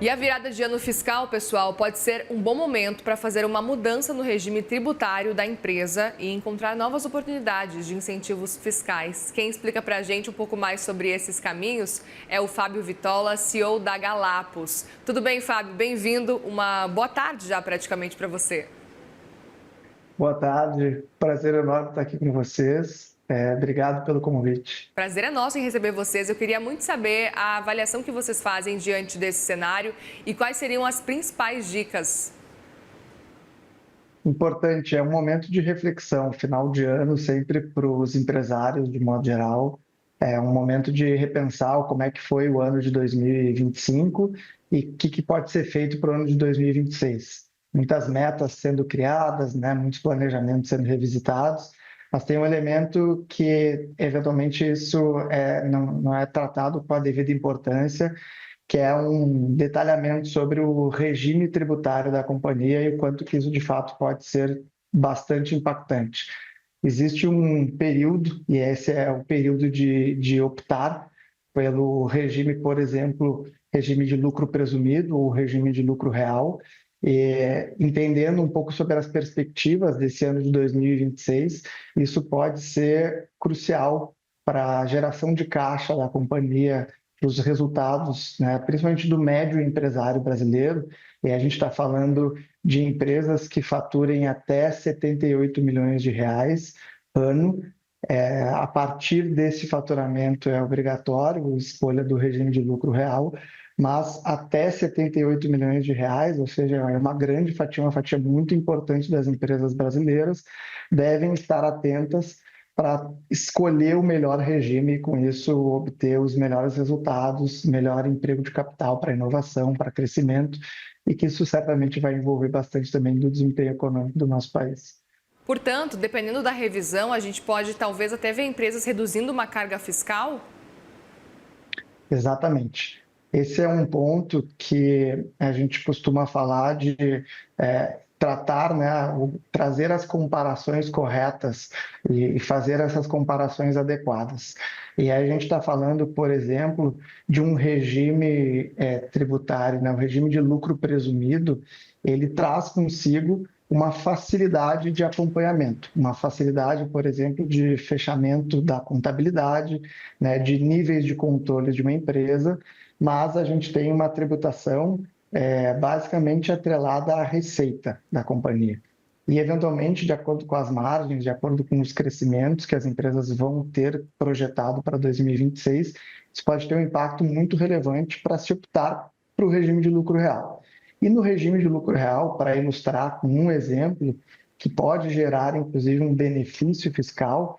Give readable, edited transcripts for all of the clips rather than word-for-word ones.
E a virada de ano fiscal, pessoal, pode ser um bom momento para fazer uma mudança no regime tributário da empresa e encontrar novas oportunidades de incentivos fiscais. Quem explica para a gente um pouco mais sobre esses caminhos é o Fábio Vitola, CEO da Galapos. Tudo bem, Fábio? Bem-vindo. Uma boa tarde já praticamente para você. Boa tarde, prazer enorme estar aqui com vocês. Obrigado pelo convite. Prazer é nosso em receber vocês. Eu queria muito saber a avaliação que vocês fazem diante desse cenário e quais seriam as principais dicas. Importante, é um momento de reflexão, final de ano, sempre para os empresários, de modo geral. É um momento de repensar como é que foi o ano de 2025 e o que pode ser feito para o ano de 2026. Muitas metas sendo criadas, né, muitos planejamentos sendo revisitados, mas tem um elemento que, eventualmente, isso não é tratado com a devida importância, que é um detalhamento sobre o regime tributário da companhia e o quanto que isso de fato pode ser bastante impactante. Existe um período, e esse é o período de optar pelo regime, por exemplo, regime de lucro presumido ou regime de lucro real, e, entendendo um pouco sobre as perspectivas desse ano de 2026, isso pode ser crucial para a geração de caixa da companhia, os resultados, né, principalmente do médio empresário brasileiro, e a gente está falando de empresas que faturem até 78 milhões de reais ano. A partir desse faturamento é obrigatório a escolha do regime de lucro real, mas até 78 milhões de reais, ou seja, é uma grande fatia, uma fatia muito importante das empresas brasileiras, devem estar atentas para escolher o melhor regime e, com isso, obter os melhores resultados, melhor emprego de capital para inovação, para crescimento, e que isso certamente vai envolver bastante também do desempenho econômico do nosso país. Portanto, dependendo da revisão, a gente pode talvez até ver empresas reduzindo uma carga fiscal? Exatamente. Esse é um ponto que a gente costuma falar de tratar, né, trazer as comparações corretas e fazer essas comparações adequadas. E aí a gente está falando, por exemplo, de um regime tributário, né, o regime de lucro presumido, ele traz consigo uma facilidade de acompanhamento, uma facilidade, por exemplo, de fechamento da contabilidade, né, de níveis de controle de uma empresa, mas a gente tem uma tributação basicamente atrelada à receita da companhia. E, eventualmente, de acordo com as margens, de acordo com os crescimentos que as empresas vão ter projetado para 2026, isso pode ter um impacto muito relevante para se optar para o regime de lucro real. E no regime de lucro real, para ilustrar com um exemplo, que pode gerar, inclusive, um benefício fiscal,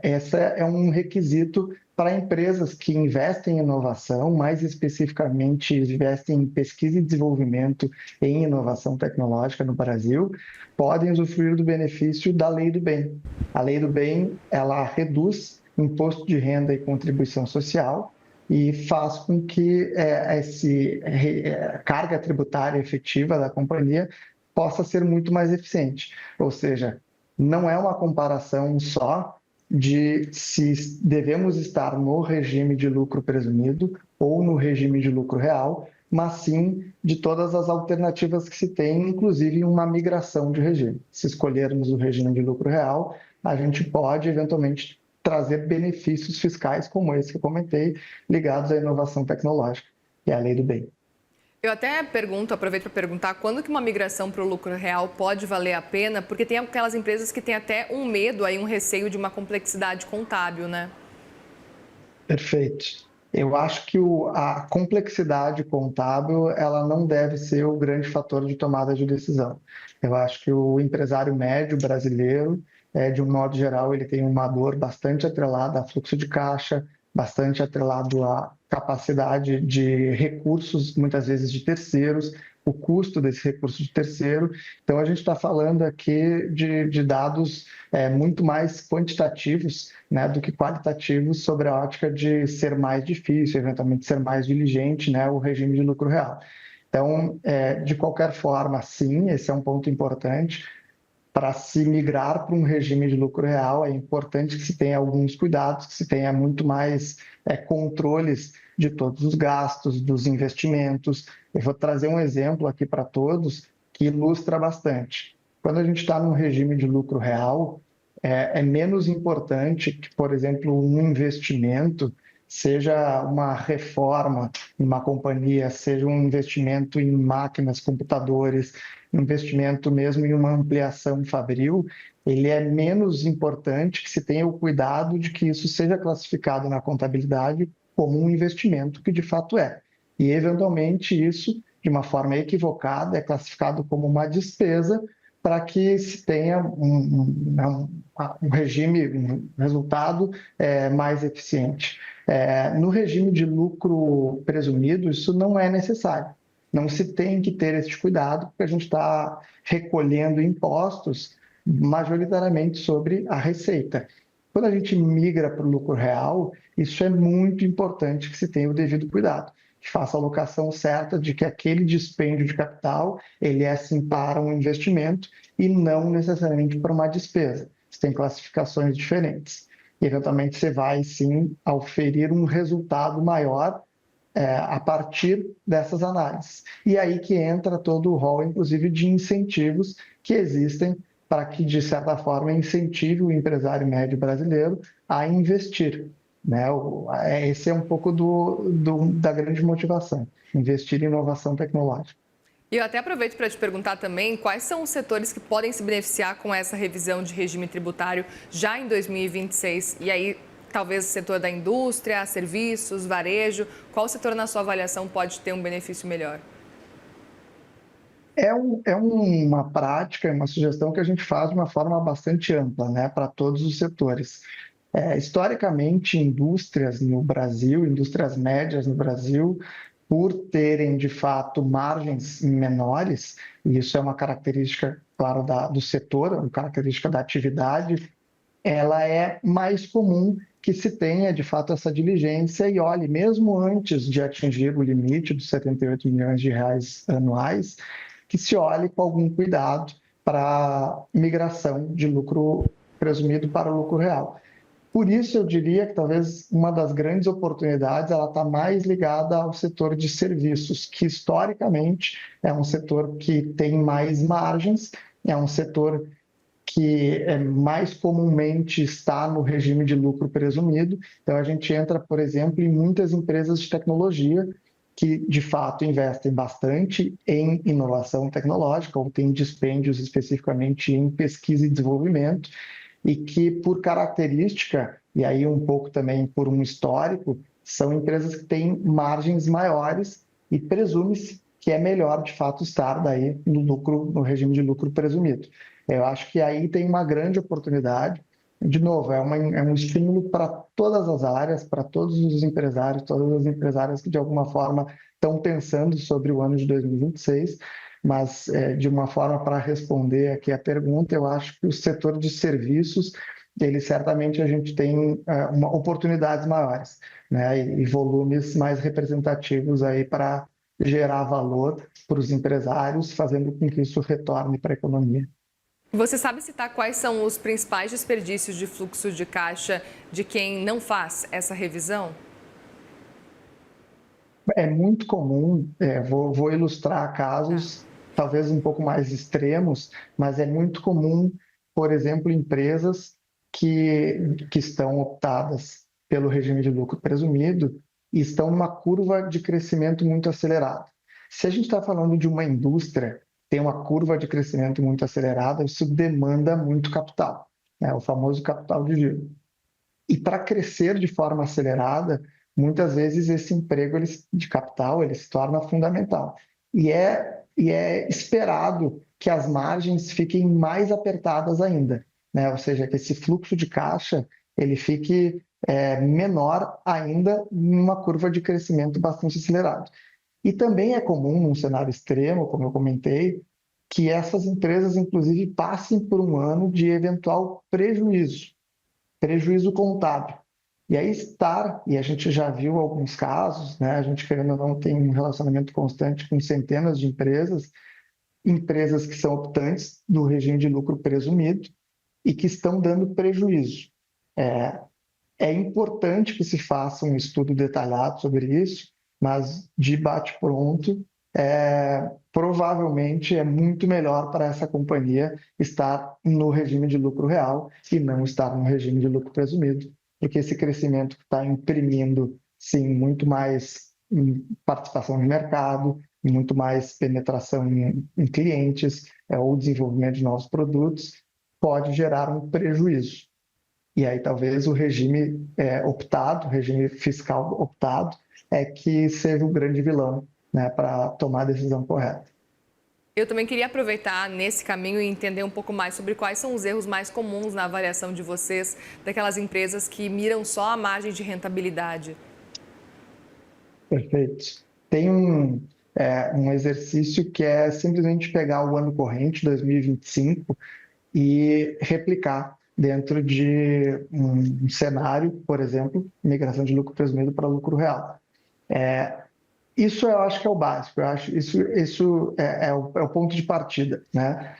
esse é um requisito para empresas que investem em inovação, mais especificamente investem em pesquisa e desenvolvimento em inovação tecnológica no Brasil, podem usufruir do benefício da Lei do Bem. A Lei do Bem, ela reduz imposto de renda e contribuição social e faz com que essa carga tributária efetiva da companhia possa ser muito mais eficiente. Ou seja, não é uma comparação só de se devemos estar no regime de lucro presumido ou no regime de lucro real, mas sim de todas as alternativas que se tem, inclusive uma migração de regime. Se escolhermos o regime de lucro real, a gente pode eventualmente trazer benefícios fiscais como esse que eu comentei, ligados à inovação tecnológica, que é a lei do bem. Eu até pergunto, aproveito para perguntar, quando que uma migração para o lucro real pode valer a pena? Porque tem aquelas empresas que têm até um medo, aí, um receio de uma complexidade contábil, né? Perfeito. Eu acho que a complexidade contábil ela não deve ser o grande fator de tomada de decisão. Eu acho que o empresário médio brasileiro, de um modo geral, ele tem uma dor bastante atrelada a fluxo de caixa, bastante atrelado à capacidade de recursos, muitas vezes de terceiros, o custo desse recurso de terceiro. Então, a gente está falando aqui de dados muito mais quantitativos, né, do que qualitativos sobre a ótica de ser mais difícil, eventualmente ser mais diligente, né, o regime de lucro real. Então, de qualquer forma, sim, esse é um ponto importante. Para se migrar para um regime de lucro real, é importante que se tenha alguns cuidados, que se tenha muito mais controles de todos os gastos, dos investimentos. Eu vou trazer um exemplo aqui para todos que ilustra bastante. Quando a gente está num regime de lucro real, é menos importante que, por exemplo, um investimento seja uma reforma em uma companhia, seja um investimento em máquinas, computadores, investimento mesmo em uma ampliação fabril, ele é menos importante que se tenha o cuidado de que isso seja classificado na contabilidade como um investimento, que de fato é. E, eventualmente, isso, de uma forma equivocada, é classificado como uma despesa para que se tenha um regime, um resultado mais eficiente. No regime de lucro presumido, isso não é necessário. Não se tem que ter esse cuidado, porque a gente está recolhendo impostos majoritariamente sobre a receita. Quando a gente migra para o lucro real, isso é muito importante que se tenha o devido cuidado, que faça a alocação certa de que aquele dispêndio de capital, ele é sim para um investimento e não necessariamente para uma despesa. Você tem classificações diferentes. E, eventualmente, você vai sim oferir um resultado maior a partir dessas análises. E aí que entra todo o rol, inclusive, de incentivos que existem para que, de certa forma, incentive o empresário médio brasileiro a investir. Né? Esse é um pouco da grande motivação, investir em inovação tecnológica. E eu até aproveito para te perguntar também quais são os setores que podem se beneficiar com essa revisão de regime tributário já em 2026. E aí, talvez o setor da indústria, serviços, varejo, qual setor, na sua avaliação, pode ter um benefício melhor? É uma prática, é uma sugestão que a gente faz de uma forma bastante ampla, né, para todos os setores. Historicamente, indústrias no Brasil, indústrias médias no Brasil, por terem, de fato, margens menores, e isso é uma característica, claro, do setor, uma característica da atividade, ela é mais comum que se tenha, de fato, essa diligência e olhe, mesmo antes de atingir o limite dos 78 milhões de reais anuais, que se olhe com algum cuidado para a migração de lucro presumido para o lucro real. Por isso, eu diria que talvez uma das grandes oportunidades ela está mais ligada ao setor de serviços, que historicamente é um setor que tem mais margens, é um setor que mais comumente está no regime de lucro presumido. Então, a gente entra, por exemplo, em muitas empresas de tecnologia que, de fato, investem bastante em inovação tecnológica ou têm dispêndios especificamente em pesquisa e desenvolvimento e que, por característica, e aí um pouco também por um histórico, são empresas que têm margens maiores e presume-se que é melhor, de fato, estar daí no regime de lucro presumido. Eu acho que aí tem uma grande oportunidade. De novo, é um estímulo para todas as áreas, para todos os empresários, todas as empresárias que, de alguma forma, estão pensando sobre o ano de 2026, mas, de uma forma para responder aqui a pergunta, eu acho que o setor de serviços, ele certamente a gente tem oportunidades maiores, né, e volumes mais representativos aí para gerar valor para os empresários, fazendo com que isso retorne para a economia. Você sabe citar quais são os principais desperdícios de fluxo de caixa de quem não faz essa revisão? É muito comum, vou ilustrar casos talvez um pouco mais extremos, mas é muito comum, por exemplo, empresas que estão optadas pelo regime de lucro presumido e estão numa curva de crescimento muito acelerada. Se a gente está falando de uma indústria tem uma curva de crescimento muito acelerada, isso demanda muito capital, o famoso capital de giro. E para crescer de forma acelerada, muitas vezes esse emprego de capital ele se torna fundamental. E é esperado que as margens fiquem mais apertadas ainda, né? Ou seja, que esse fluxo de caixa ele fique menor ainda numa curva de crescimento bastante acelerado. E também é comum, num cenário extremo, como eu comentei, que essas empresas, inclusive, passem por um ano de eventual prejuízo contábil. E aí e a gente já viu alguns casos, né? A gente, querendo ou não, tem um relacionamento constante com centenas de empresas que são optantes do regime de lucro presumido e que estão dando prejuízo. É importante que se faça um estudo detalhado sobre isso, mas de bate-pronto, provavelmente é muito melhor para essa companhia estar no regime de lucro real e não estar no regime de lucro presumido, porque esse crescimento está imprimindo, sim, muito mais participação no mercado, muito mais penetração em clientes, ou desenvolvimento de novos produtos, pode gerar um prejuízo. E aí talvez o regime optado, o regime fiscal optado, é que seja o grande vilão, né, para tomar a decisão correta. Eu também queria aproveitar nesse caminho e entender um pouco mais sobre quais são os erros mais comuns na avaliação de vocês daquelas empresas que miram só a margem de rentabilidade. Perfeito. Tem um exercício que é simplesmente pegar o ano corrente, 2025, e replicar dentro de um cenário, por exemplo, migração de lucro presumido para lucro real. Isso eu acho que é o básico, eu acho isso é o ponto de partida, né?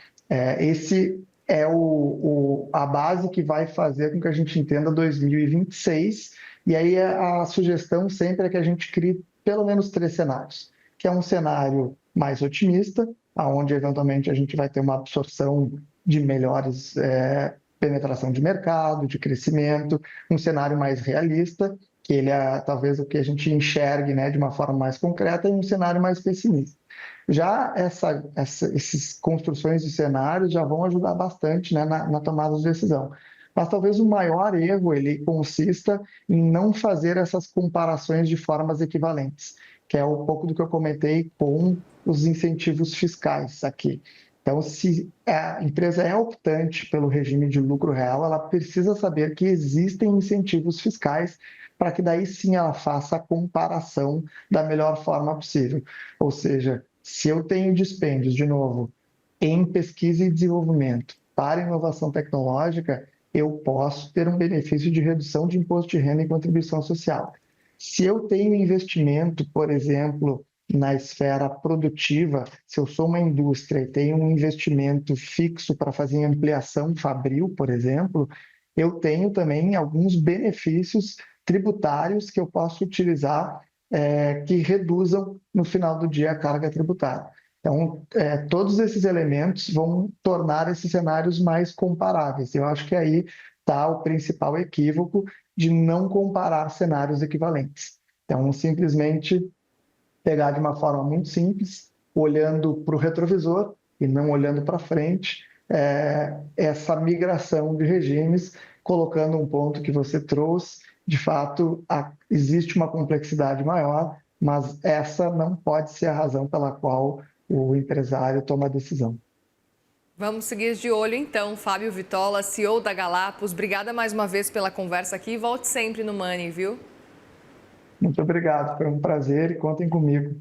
Esse é a base que vai fazer com que a gente entenda 2026, e aí a sugestão sempre é que a gente crie pelo menos 3 cenários, que é um cenário mais otimista, onde eventualmente a gente vai ter uma absorção de melhores penetração de mercado, de crescimento, um cenário mais realista, que ele é talvez o que a gente enxergue, né, de uma forma mais concreta, e um cenário mais pessimista. Já essas construções de cenários já vão ajudar bastante, né, na tomada de decisão. Mas talvez o maior erro ele consista em não fazer essas comparações de formas equivalentes, que é um pouco do que eu comentei com os incentivos fiscais aqui. Então, se a empresa é optante pelo regime de lucro real, ela precisa saber que existem incentivos fiscais para que daí sim ela faça a comparação da melhor forma possível. Ou seja, se eu tenho dispêndios, de novo, em pesquisa e desenvolvimento para inovação tecnológica, eu posso ter um benefício de redução de imposto de renda e contribuição social. Se eu tenho investimento, por exemplo, na esfera produtiva, se eu sou uma indústria e tenho um investimento fixo para fazer ampliação fabril, por exemplo, eu tenho também alguns benefícios tributários que eu posso utilizar que reduzam no final do dia a carga tributária. Então, todos esses elementos vão tornar esses cenários mais comparáveis. Eu acho que aí está o principal equívoco de não comparar cenários equivalentes. Então, simplesmente pegar de uma forma muito simples, olhando para o retrovisor e não olhando para frente, essa migração de regimes, colocando um ponto que você trouxe, de fato, existe uma complexidade maior, mas essa não pode ser a razão pela qual o empresário toma a decisão. Vamos seguir de olho então, Fábio Vitola, CEO da Galapos. Obrigada mais uma vez pela conversa aqui e volte sempre no Money, viu? Muito obrigado, foi um prazer e contem comigo.